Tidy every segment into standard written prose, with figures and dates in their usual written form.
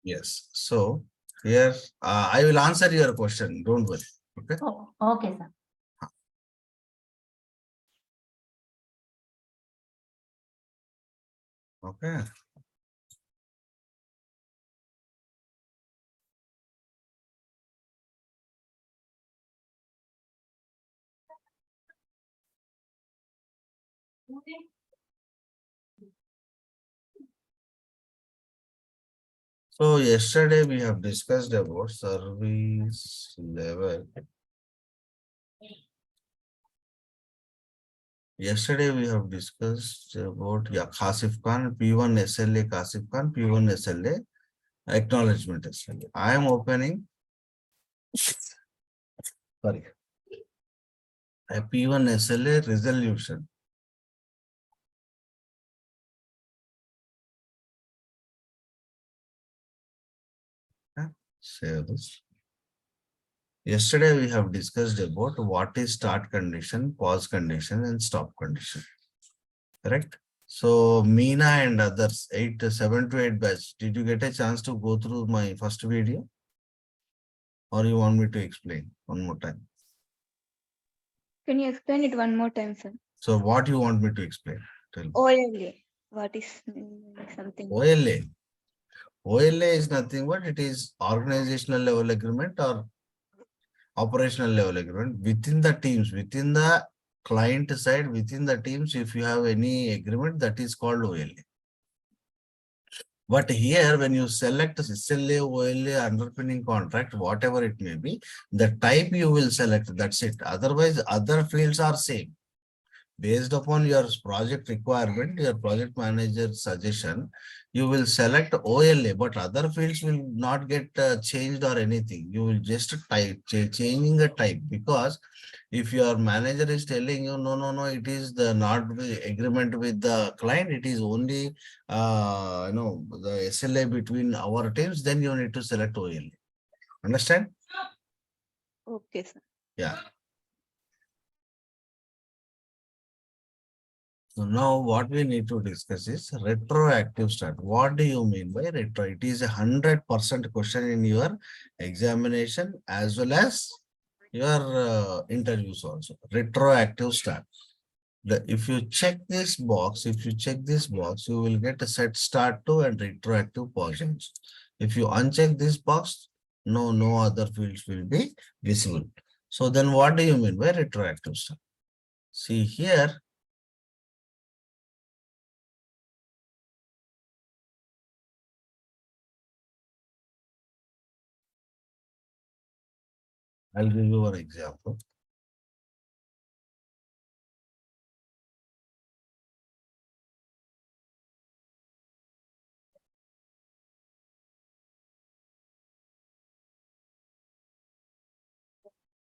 Yes. So here I will answer your question. Don't worry. Okay. Oh, okay, sir. Okay. So yesterday we have discussed about service level. Yesterday we have discussed about Khasif Khan, P1 SLA, Khasif Khan, P1 SLA, acknowledgement SLA. I am opening, sorry, a P1 SLA resolution. Save this. Yesterday we have discussed about what is start condition, pause condition, and stop condition. Correct? So Meena and others, 7 to 8 batch. Did you get a chance to go through my first video? Or you want me to explain one more time? Can you explain it one more time, sir? So what you want me to explain? Tell me. OLA. What is something? OLA. OLA is nothing but it is organizational level agreement or operational level agreement within the teams, within the client side, within the teams. If you have any agreement, that is called OLA. But here, when you select SLA, OLA, underpinning contract, whatever it may be, the type you will select, that's it. Otherwise, other fields are same. Based upon your project requirement, your project manager suggestion, you will select OLA, but other fields will not get changed or anything. You will just type, changing a type, because if your manager is telling you, no, it is the not the agreement with the client, it is only, the SLA between our teams, then you need to select OLA. Understand? Okay, sir. Yeah. So now what we need to discuss is retroactive start. What do you mean by retro? It is 100% question in your examination as well as your interviews also. Retroactive start. If you check this box, you will get a set start to and retroactive portions. If you uncheck this box, no other fields will be visible. So then what do you mean by retroactive start? See here, I'll give you one example.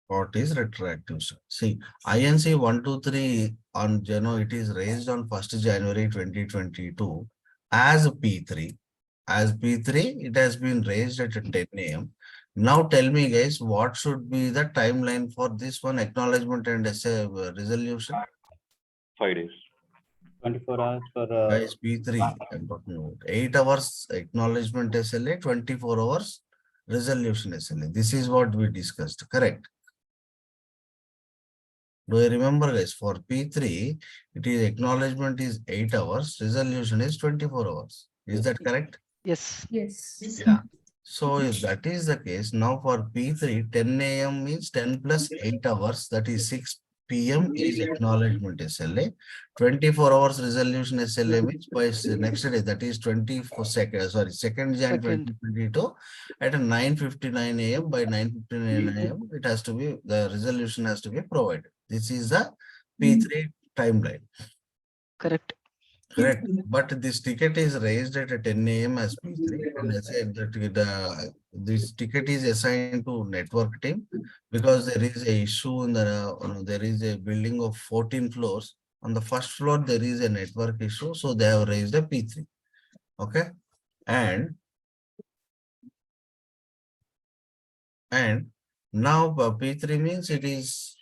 What is retroactive start? See, INC 123 on it is raised on 1st January 2022 as P3. As P3, it has been raised at 10 a.m. Now tell me, guys, what should be the timeline for this one acknowledgement and resolution? 5 days. 24 hours for Guys, P3, I'm talking about 8 hours acknowledgement SLA, 24 hours resolution SLA. This is what we discussed, correct? Do you remember, guys, for P3, it is acknowledgement is 8 hours, resolution is 24 hours. Is that correct? Yes. Yes. Yeah. So if that is the case, now for P3, 10 a.m. means 10 plus 8 hours, that is 6 p.m. is acknowledgement SLA. 24 hours resolution SLA means by next day, that is 2nd Jan 2022 at 9:59 a.m. By 9:59 a.m. it has to be, the resolution has to be provided. This is the P3 timeline. Correct. Correct. But this ticket is raised at 10 a.m. as P3, and I said that this ticket is assigned to network team because there is a issue in the there is a building of 14 floors. On the first floor there is a network issue, so they have raised a P3. Okay, and now P3 means it is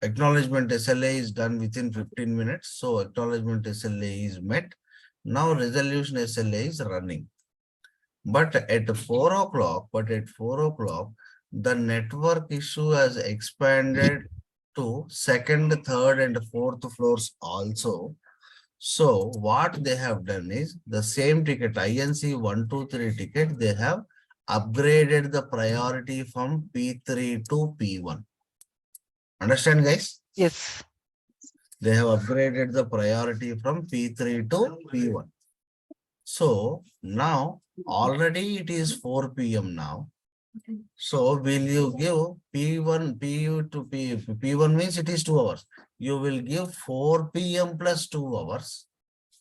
acknowledgement SLA is done within 15 minutes. So acknowledgement SLA is met. Now resolution SLA is running. But at 4 o'clock, the network issue has expanded to second, third, and fourth floors also. So what they have done is the same ticket, INC 123 ticket, they have upgraded the priority from P3 to P1. Understand, guys? Yes. They have upgraded the priority from P3 to P1. So now already it is 4 p.m. now. So will you give P1, PU to P1 means it is 2 hours. You will give 4 p.m. plus 2 hours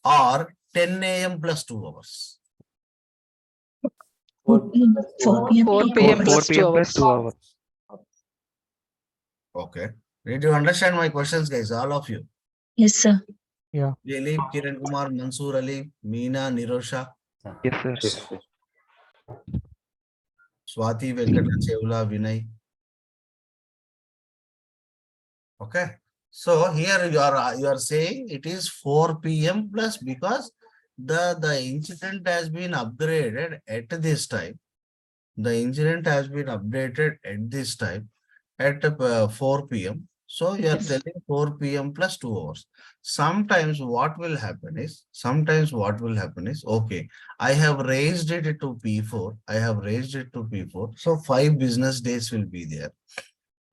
or 10 a.m. plus 2 hours. 4 p.m. 4 to p.m. 2 plus hours. 2 hours. 2 hours. Okay. Did you understand my questions, guys? All of you. Yes, sir. Dilip, Kiran Kumar, Mansoor Ali, Meena, Nirosha, Yes, sir. Yes, sir. Swati, Venkata, Chevla, Vinay. Okay. So here you are saying it is 4 p.m. plus because the incident has been upgraded at this time. The incident has been updated at this time at 4 p.m. So you are Yes. telling 4 p.m. plus 2 hours. Sometimes what will happen is, okay, I have raised it to P4. So 5 business days will be there.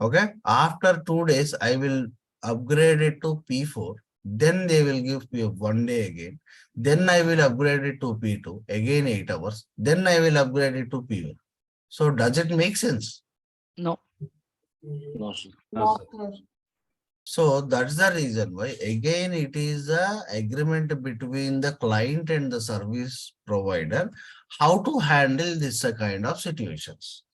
Okay. After 2 days, I will upgrade it to P4. Then they will give me 1 day again. Then I will upgrade it to P2, again 8 hours. Then I will upgrade it to P1. So does it make sense? No. No, sir. So that's the reason why again it is the agreement between the client and the service provider how to handle this kind of situations.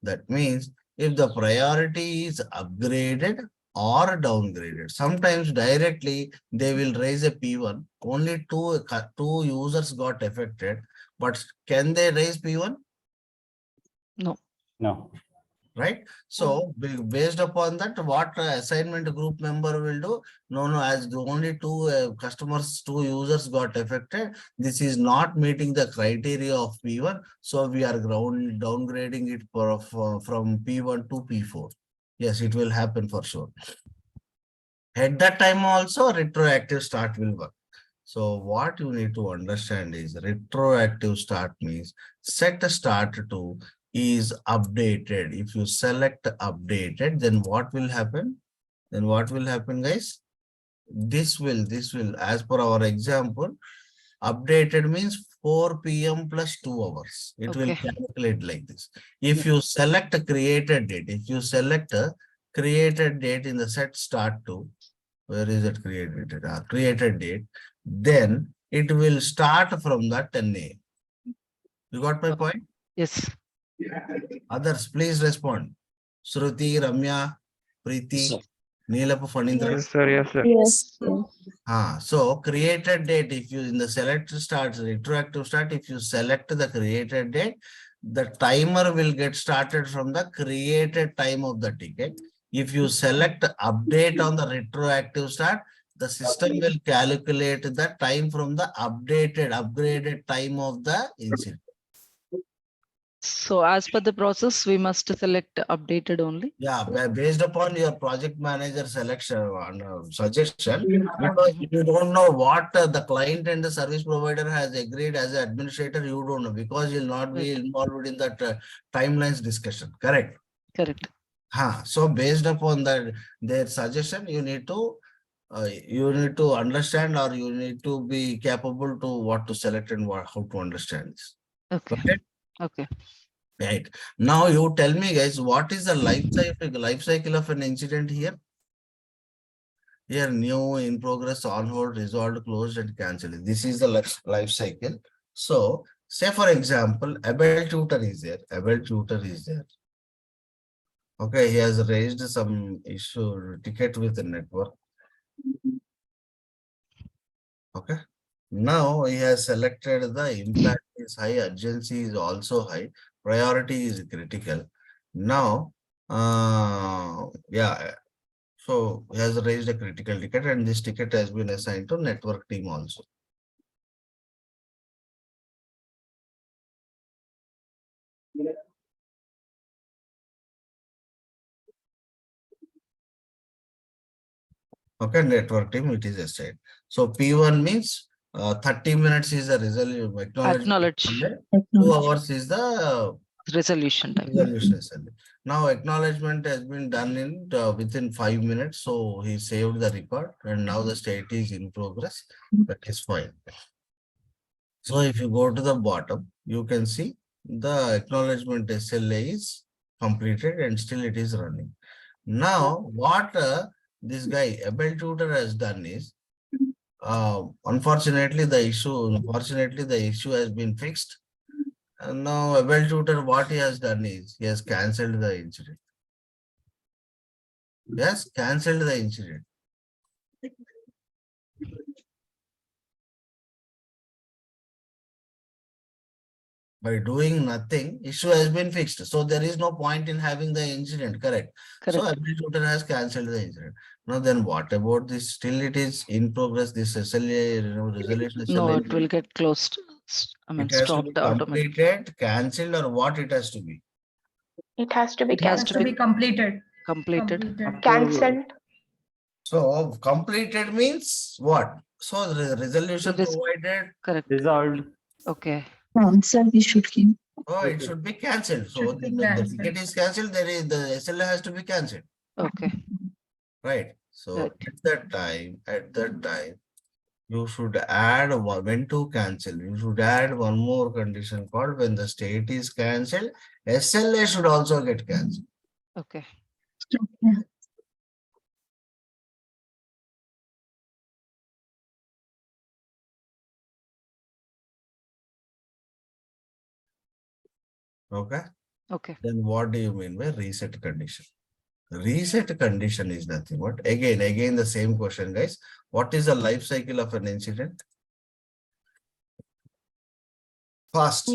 That means if the priority is upgraded or downgraded, sometimes directly they will raise a P1. Only two users got affected, but can they raise P1? No. Right? So based upon that, what assignment group member will do? No, as the only two users got affected, this is not meeting the criteria of P1. So we are downgrading it from P1 to P4. Yes, it will happen for sure. At that time also, retroactive start will work. So what you need to understand is retroactive start means set start to is updated. If you select updated, then what will happen? Guys? This will, as per our example, updated means 4 p.m. plus 2 hours. It will Okay. calculate like this. If you select a created date, in the set start to, where is it created? Created date, then it will start from the 10 a.m. You got my point? Yes. Others, please respond. Shruti, Ramya, Preeti, Yes, sir. Neelap, Fanindra. Yes, sir. Yes, sir. Yes. So created date, if you in the select start, retroactive start, if you select the created date, the timer will get started from the created time of the ticket. If you select update on the retroactive start, the system will calculate the time from the upgraded time of the incident. So as per the process, we must select updated only. Yeah, based upon your project manager selection and suggestion, because you don't know what the client and the service provider has agreed as an administrator, you don't know because you'll not be involved in that timelines discussion. Correct? Correct. So based upon that, their suggestion, you need to understand or you need to be capable to what to select and how to understand this. Okay. Okay? Okay. Right. Now you tell me, guys, what is the life cycle of an incident here? Here, new, in progress, on hold, resolved, closed, and cancelled. This is the life cycle. So, say for example, Abel tutor is there. Okay, he has raised some issue ticket with the network. Okay. Now he has selected the impact is high, urgency is also high, priority is critical. Now, so he has raised a critical ticket and this ticket has been assigned to network team also. Okay, network team, it is assigned. So P1 means 30 minutes is the acknowledgement. Acknowledge 2 hours is the resolution time. resolution SLA. Now acknowledgement has been done in within 5 minutes. So he saved the record and now the state is in progress. That is fine. So if you go to the bottom, you can see the acknowledgement SLA is completed and still it is running. Now what this guy Abel Tutor has done is, unfortunately the issue has been fixed. And now Abel Tutor, what he has done is he has cancelled the incident. Yes, cancelled the incident. By doing nothing, issue has been fixed. So there is no point in having the incident, correct? So Correct. Abel Tutor has cancelled the incident. Now then what about this? Still it is in progress, this SLA, resolution No, SLA. it will get closed. It has to be Stopped automatically. completed, cancelled, or what it has to be? It has to be It has Has cancelled. to be completed. Completed. Cancelled. So completed means what? So the resolution It is provided, correct. Resolved. Okay. Answer we should give. oh, it should be cancelled. So Should be the cancelled. ticket is cancelled, there is the SLA has to be cancelled, Okay. right? So Right. at that time, you should add when to cancel. You should add one more condition called when the state is cancelled, SLA should also get cancelled. Okay. Okay. Okay. Then what do you mean by reset condition? Reset condition is nothing but again the same question, guys. What is the life cycle of an incident? Fast,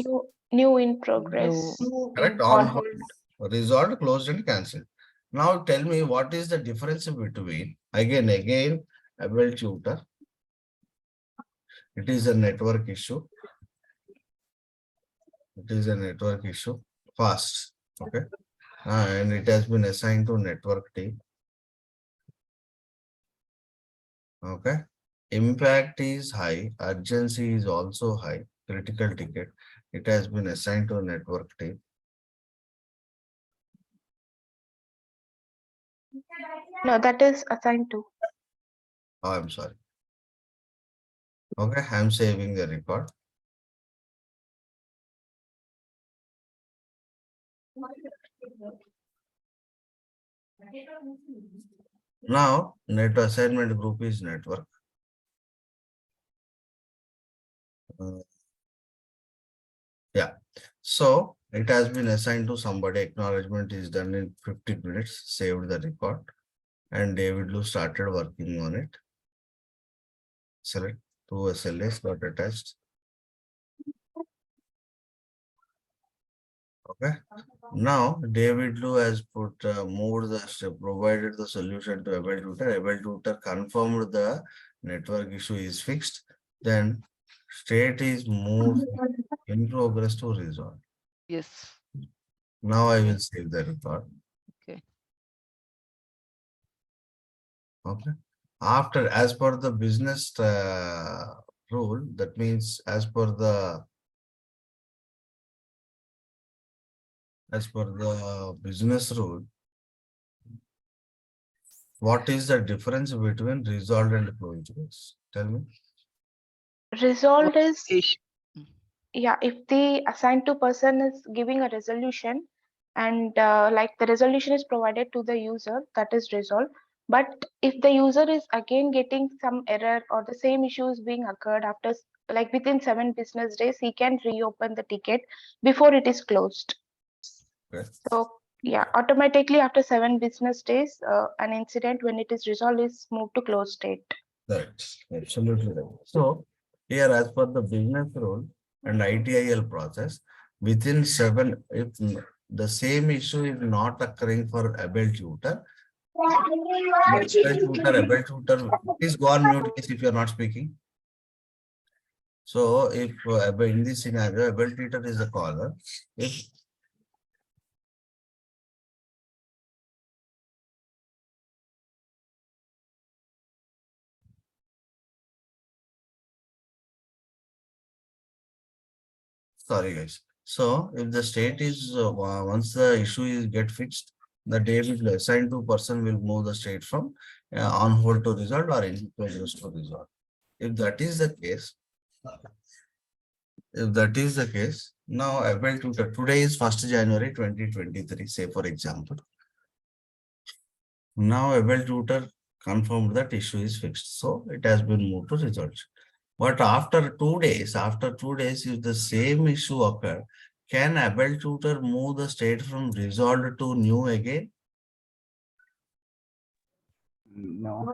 New in progress. correct? On On hold. hold, resolved, closed, and cancelled. Now tell me what is the difference between again Abel Tutor. It is a network issue. It is a network issue. Fast, okay, and it has been assigned to network team. Okay, impact is high, urgency is also high, critical ticket. It has been assigned to a network team. No, that is assigned to. Oh, I'm sorry. Okay, I'm saving the record. Now, net assignment group is network. Yeah, so it has been assigned to somebody. Acknowledgement is done in 15 minutes, saved the record, and David Lu started working on it. Select two SLAs got attached. Okay, now David Lu has moved provided the solution to Abel Tutor. Abel Tutor confirmed the network issue is fixed. Then state is moved in progress to resolve. Yes. Now I will save the record. Okay. Okay. After, as per the business rule, that means as per the business rule, what is the difference between resolved and closed case? Tell me. Resolved is, Ish- yeah, if the assigned to person is giving a resolution and like the resolution is provided to the user, that is resolved. But if the user is again getting some error or the same issue is being occurred after like within 7 business days, he can reopen the ticket before it is closed. Okay. So yeah, automatically after 7 business days, an incident when it is resolved is moved to closed state. Right. Absolutely right. So here, as per the business rule and ITIL process, within 7, if the same issue is not occurring for Abel Tutor, Abel Tutor, please go on mute if you are not speaking. So if in this scenario, Abel Tutor is a caller, if Sorry, guys. So if the state is, once the issue is get fixed, the day will assigned to person will move the state from on hold to resolve or in progress to resolve. If that is the case, now able to, today is 1st January 2023, say for example. Now able tutor confirmed that issue is fixed. So it has been moved to resolution. But after 2 days, if the same issue occur, can able tutor move the state from resolved to new again? No.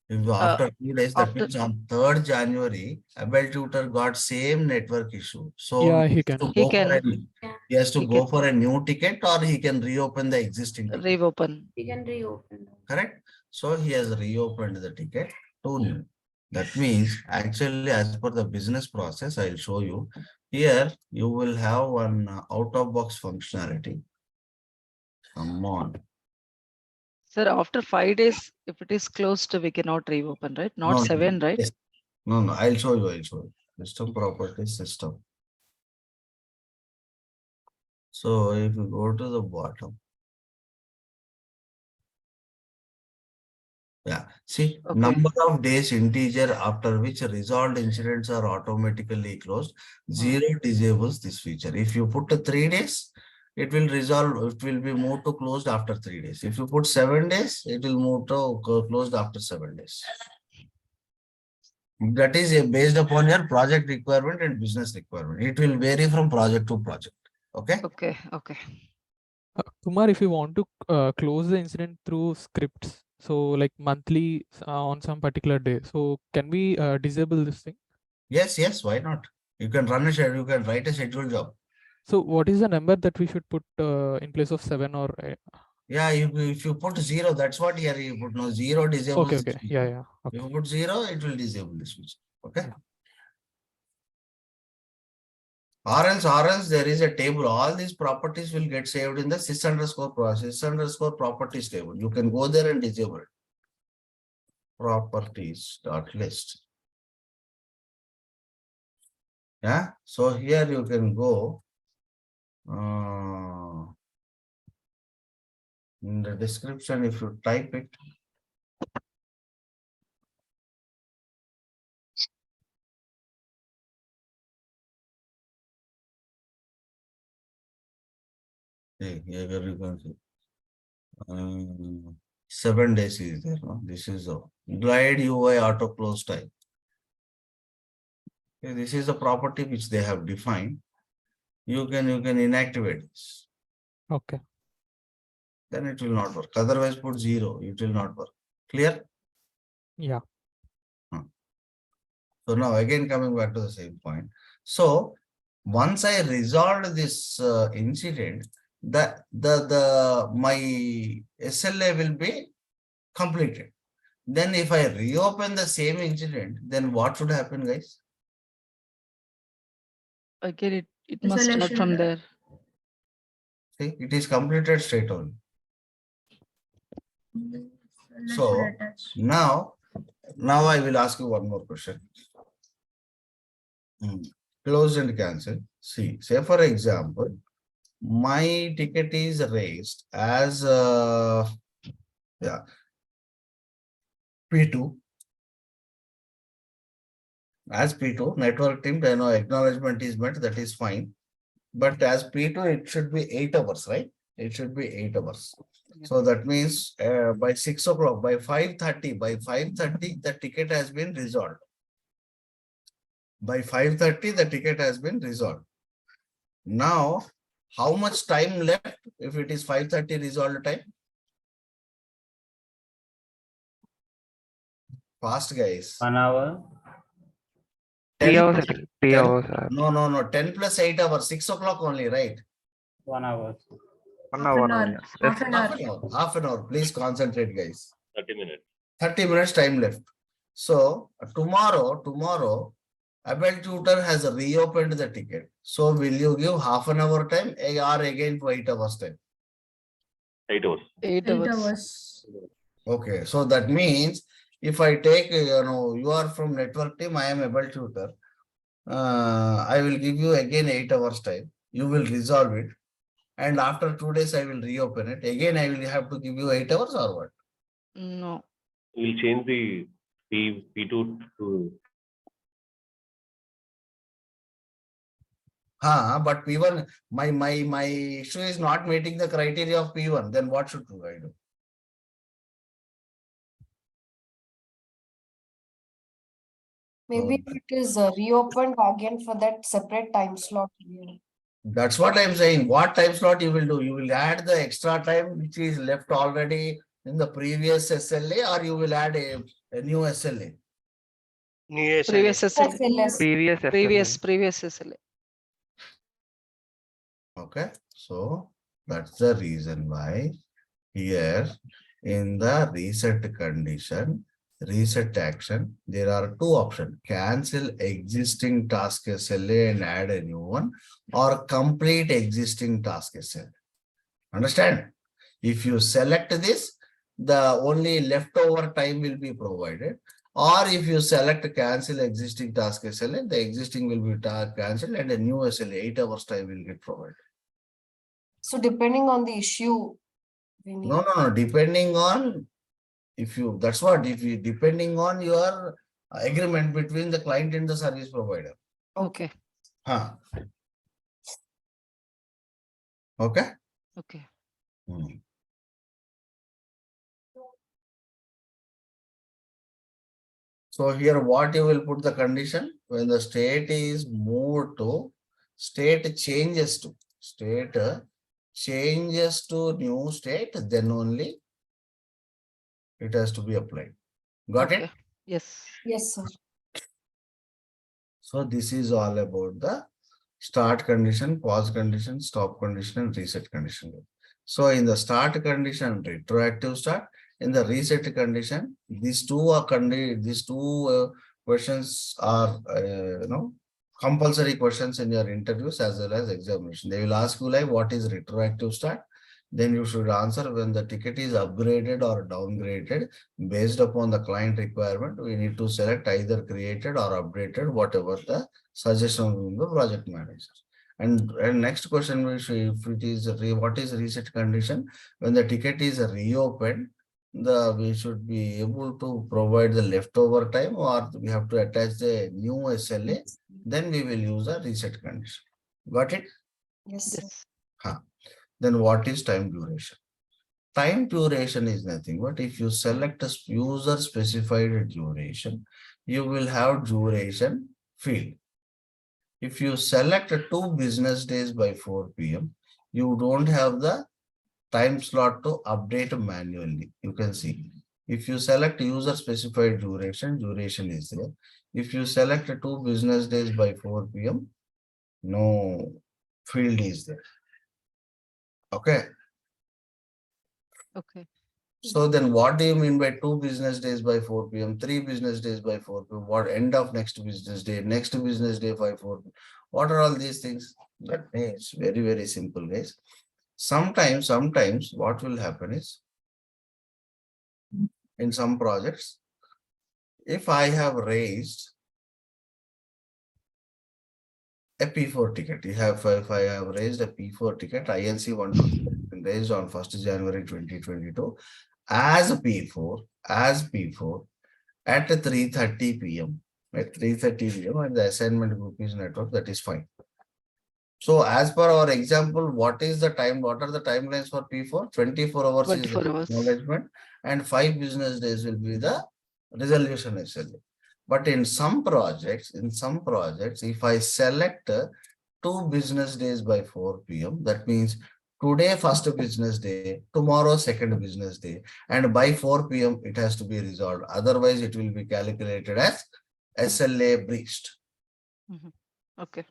If after 2 days, that after- means on 3rd January, able tutor got same network issue. So Yeah, he he has can. to He go for can. he has to He go can. for a new ticket, or he can reopen the existing ticket. Reopen. You can reopen. Correct? So he has reopened the ticket to new. That means actually as per the business process, I'll show you. Here you will have one out of box functionality. Come on. Sir, after 5 days, if it is closed, we cannot reopen, right? Not No, 7, right? yes. No, I'll show you. System properties system. So if you go to the bottom. Yeah, see, Okay. number of days integer after which resolved incidents are automatically closed. 0 disables this feature. If you put 3 days, it will resolve, it will be moved to closed after 3 days. If you put 7 days, it will move to closed after 7 days. That is based upon your project requirement and business requirement. It will vary from project to project. Okay. Okay. Okay. Kumar, if you want to close the incident through scripts, so like monthly on some particular day, so can we disable this thing? Yes, why not? You can run a schedule, you can write a schedule job. So what is the number that we should put in place of 7 or? Yeah, if you put 0, that's what here you put. No, 0 disables. Okay, this okay, feature. yeah. Okay. If you put 0, it will disable this feature. Okay. Or else there is a table. All these properties will get saved in the sys_properties table. You can go there and disable it. Properties.list. Yeah. So here you can go. In the description, if you type it. See, here you can see. 7 days is there. No? This is a glide UI auto close time. Okay, this is the property which they have defined. You can inactivate this. Okay. Then it will not work. Otherwise, put 0. It will not work. Clear? Yeah. So now again coming back to the same point. So once I resolved this incident, my SLA will be completed. Then if I reopen the same incident, then what should happen, guys? Again, it must start Resolution. from there. See, it is completed straight on. So now I will ask you one more question. Close and cancel. See, say for example, my ticket is raised as P2. As P2, network team, I know acknowledgement is met, that is fine. But as P2, it should be 8 hours, right? It should be 8 hours. So that means by 6 o'clock, by 5:30, the ticket has been resolved. By 5:30, the ticket has been resolved. Now, how much time left if it is 5:30 resolved time? Fast, guys. 1 hour. 3 10 hours, I think. 3 10 hours. No. 10 plus 8 hours, 6 o'clock only, right? 1 hour. 1 hour. Half an hour. Half an hour. Please concentrate, guys. 30 minutes. 30 minutes time left. So tomorrow, Abel tutor has reopened the ticket. So will you give half an hour time or again for 8 hours time? 8 hours. 8 8 hours. hours. Okay, so that means if I take, you are from network team, I am Abel tutor. I will give you again 8 hours time. You will resolve it. And after 2 days, I will reopen it. Again, I will have to give you 8 hours or what? No. We'll change the P2 to But P1, my issue is not meeting the criteria of P1. Then what should I do? Maybe it is reopened again for that separate time slot. That's what I'm saying. What time slot you will do? You will add the extra time which is left already in the previous SLA, or you will add a new SLA? New Previous SLA. SLS. Previous Previous SLA. Okay, so that's the reason why here in the reset condition, reset action, there are two options: cancel existing task SLA and add a new one, or complete existing task SLA. Understand? If you select this, the only leftover time will be provided. Or if you select cancel existing task SLA, the existing will be cancelled and a new SLA 8 hours time will get provided. So depending on the issue, we need. No. Depending on if you depending on your agreement between the client and the service provider. Okay. Okay. Okay. So here what you will put the condition when the state is moved to state changes to new state, then only it has to be applied. Got it? Yes. Yes, sir. So this is all about the start condition, pause condition, stop condition, and reset condition. So in the start condition, retroactive start. In the reset condition, these two questions are compulsory questions in your interviews as well as examination. They will ask you like what is retroactive start. Then you should answer when the ticket is upgraded or downgraded based upon the client requirement. We need to select either created or updated, whatever the suggestion from the project manager. And next question, if it is what is reset condition? When the ticket is reopened, we should be able to provide the leftover time, or we have to attach the new SLA. Then we will use a reset condition. Got it? Yes, sir. Yes. Then what is time duration? Time duration is nothing but if you select a user specified duration, you will have duration field. If you select 2 business days by 4 p.m., you don't have the time slot to update manually. You can see. If you select user specified duration, duration is there. If you select 2 business days by 4 p.m., no field is there. Okay. Okay. So then what do you mean by 2 business days by 4 p.m., 3 business days by 4 p.m., what end of next business day by 4 p.m.? What are all these things? That means very, very simple, guys. Sometimes what will happen is in some projects, if I have raised a P4 ticket, if I have raised a P4 ticket, INC 120 raised on 1st January 2022 as P4 at 3:30 p.m. At 3:30 p.m. and the assignment group is network, that is fine. So as per our example, what is the time? What are the timelines for P4? 24 hours 24 is hours. acknowledgement and 5 business days will be the resolution SLA. But in some projects, if I select 2 business days by 4 p.m., that means today first business day, tomorrow second business day, and by 4 p.m. it has to be resolved. Otherwise, it will be calculated as SLA breached. Okay.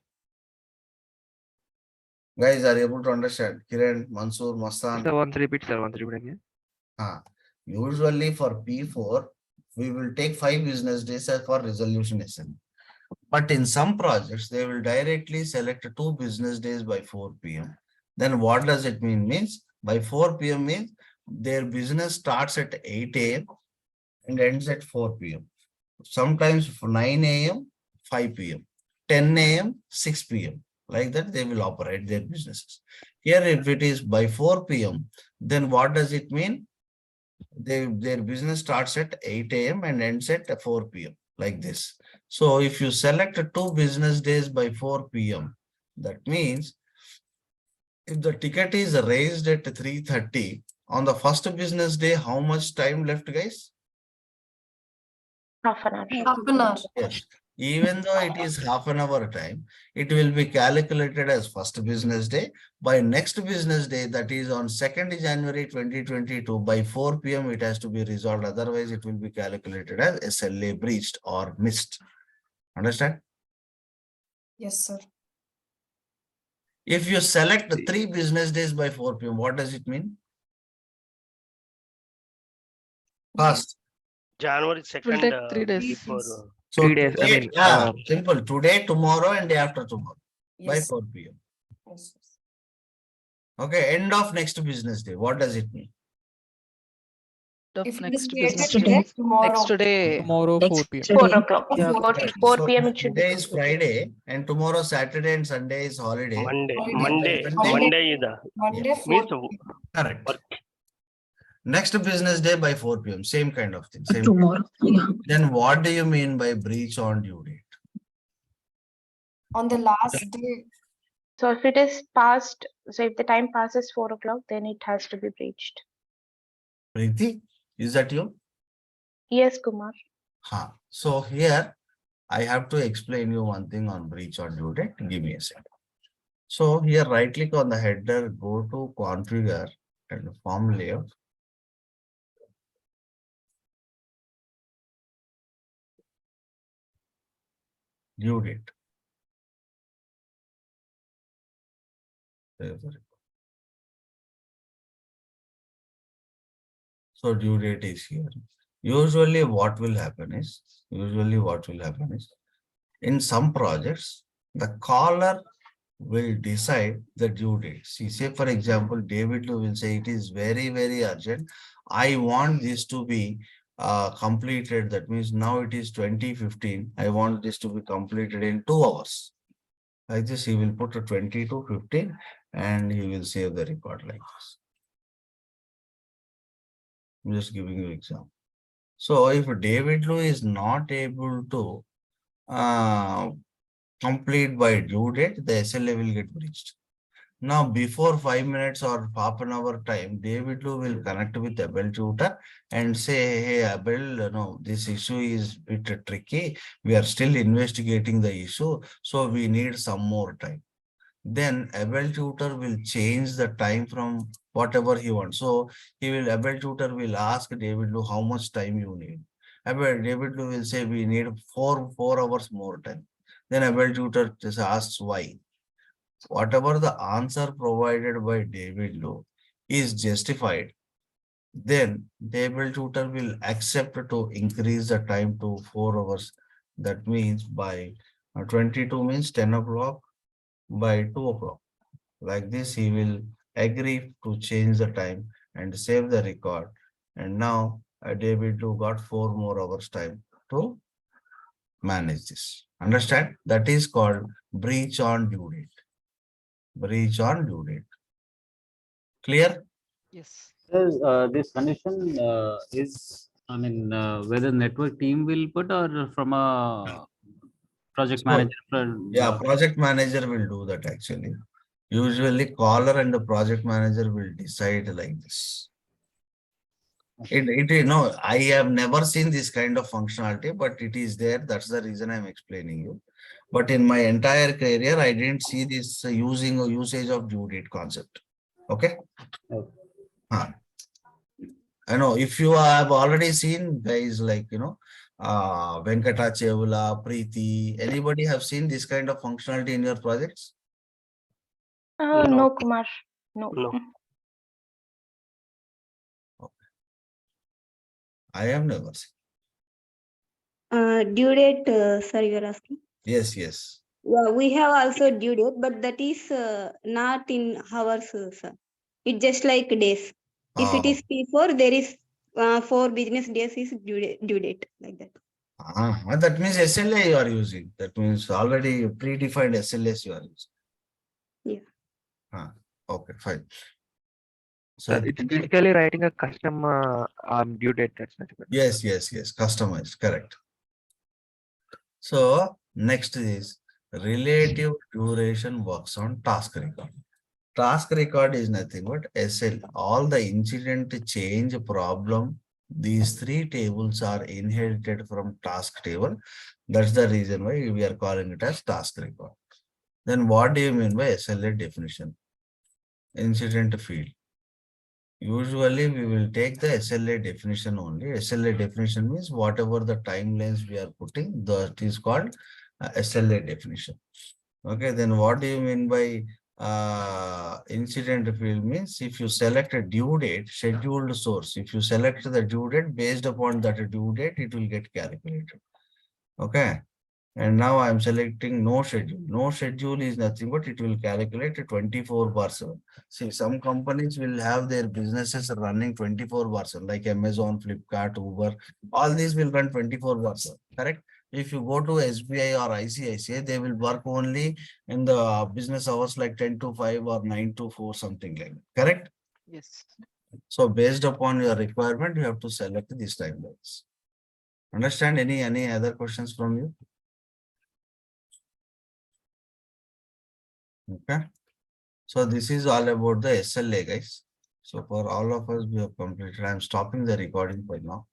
Guys are able to understand? Kiran, Mansoor, Mastan. Sir, once repeat again. Usually for P4, we will take 5 business days for resolution SLA. But in some projects, they will directly select 2 business days by 4 p.m. Then what does it mean? Means by 4 p.m. means their business starts at 8 a.m. and ends at 4 p.m. Sometimes 9 a.m., 5 p.m., 10 a.m., 6 p.m. Like that, they will operate their businesses. Here, if it is by 4 p.m., then what does it mean? Their business starts at 8 a.m. and ends at 4 p.m. like this. So if you select 2 business days by 4 p.m., that means if the ticket is raised at 3:30 on the first business day, how much time left, guys? Half an hour. Half an hour. Yes. Even though it is half an hour time, it will be calculated as first business day. By next business day, that is on 2nd January 2022, by 4 p.m. it has to be resolved. Otherwise, it will be calculated as SLA breached or missed. Understand? Yes, sir. If you select 3 business days by 4 p.m., what does it mean? First. January It will 2nd take 3 days. before. So 3 days, I today, mean, simple. Today, tomorrow, and day after tomorrow by Yes. 4 p.m. Yes. Okay, end of next business day. What does it mean? Of If it is next created business today, day. next tomorrow. Next today. Tomorrow, 4 p.m. 4 Today. o'clock. Yeah. 4 So p.m. it should be today is completed. Friday, and tomorrow Saturday and Sunday is holiday. Monday is Monday, means 4 Correct. work. Next business day by 4 p.m. Same kind of thing. Same. Tomorrow. Yeah. Then what do you mean by breach on due date? on the last day. So if it is past, so if the time passes 4 o'clock, then it has to be breached. Preeti, is that you? Yes, Kumar. Huh. So here I have to explain you one thing on breach on due date. Give me a second. So here right click on the header, go to configure and form layout. Due date. So due date is here. Usually what will happen is, in some projects, the caller will decide the due date. See, say for example, David will say it is very, very urgent. I want this to be completed. That means now it is 2015. I want this to be completed in 2 hours. Like this, he will put a 20 to 15 and he will save the record like this. I'm just giving you an example. So if David Lou is not able to complete by due date, the SLA will get breached. Now, before 5 minutes or half an hour time, David Lou will connect with Abel tutor and say, hey, Abel, no, this issue is a bit tricky. We are still investigating the issue. So we need some more time. Then Abel tutor will change the time from whatever he wants. So Abel tutor will ask David Lou how much time you need. David Lou will say we need 4 hours more time. Then Abel tutor just asks why. Whatever the answer provided by David Lou is justified, then Abel tutor will accept to increase the time to 4 hours. That means by 22 means 10 o'clock. By 2 o'clock. Like this, he will agree to change the time and save the record. And now David Lou got 4 more hours time to manage this. Understand? That is called breach on due date. Breach on due date. Clear? Yes. This condition is, I mean, whether network team will put or from a project So, manager. From, yeah, project manager will do that actually. Usually caller and the project manager will decide like this. No, I have never seen this kind of functionality, but it is there. That's the reason I'm explaining you. But in my entire career, I didn't see this usage of due date concept. Okay. Okay. I know if you have already seen guys like, Venkata Chevula, Preeti, anybody have seen this kind of functionality in your projects? No, Kumar. No. No. I have never seen. Due date, sir, you are asking? Yes, yes. Yeah, we have also due date, but that is not in hours, sir. It's just like days. If it is P4, there is 4 business days is due date like that. That means SLA you are using. That means already predefined SLAs you are using. Yeah. Okay, fine. So It's basically writing a custom due date. That's not good. yes, customized, correct. So next is relative duration works on task record. Task record is nothing but SL. All the incident change problem, these three tables are inherited from task table. That's the reason why we are calling it as task record. Then what do you mean by SLA definition? Incident field. Usually we will take the SLA definition only. SLA definition means whatever the timelines we are putting, that is called SLA definition. Okay, then what do you mean by incident field? Means if you select a due date, scheduled source, if you select the due date, based upon that due date, it will get calculated. Okay. And now I am selecting no schedule. No schedule is nothing but it will calculate 24/7. See, some companies will have their businesses running 24/7, like Amazon, Flipkart, Uber. All these will run 24/7. Correct? If you go to SBI or ICICI, they will work only in the business hours like 10 to 5 or 9 to 4, something like that. Correct? Yes. So based upon your requirement, you have to select these timelines. Understand? Any other questions from you? Okay. So this is all about the SLA, guys. So for all of us, we have completed. I'm stopping the recording for now.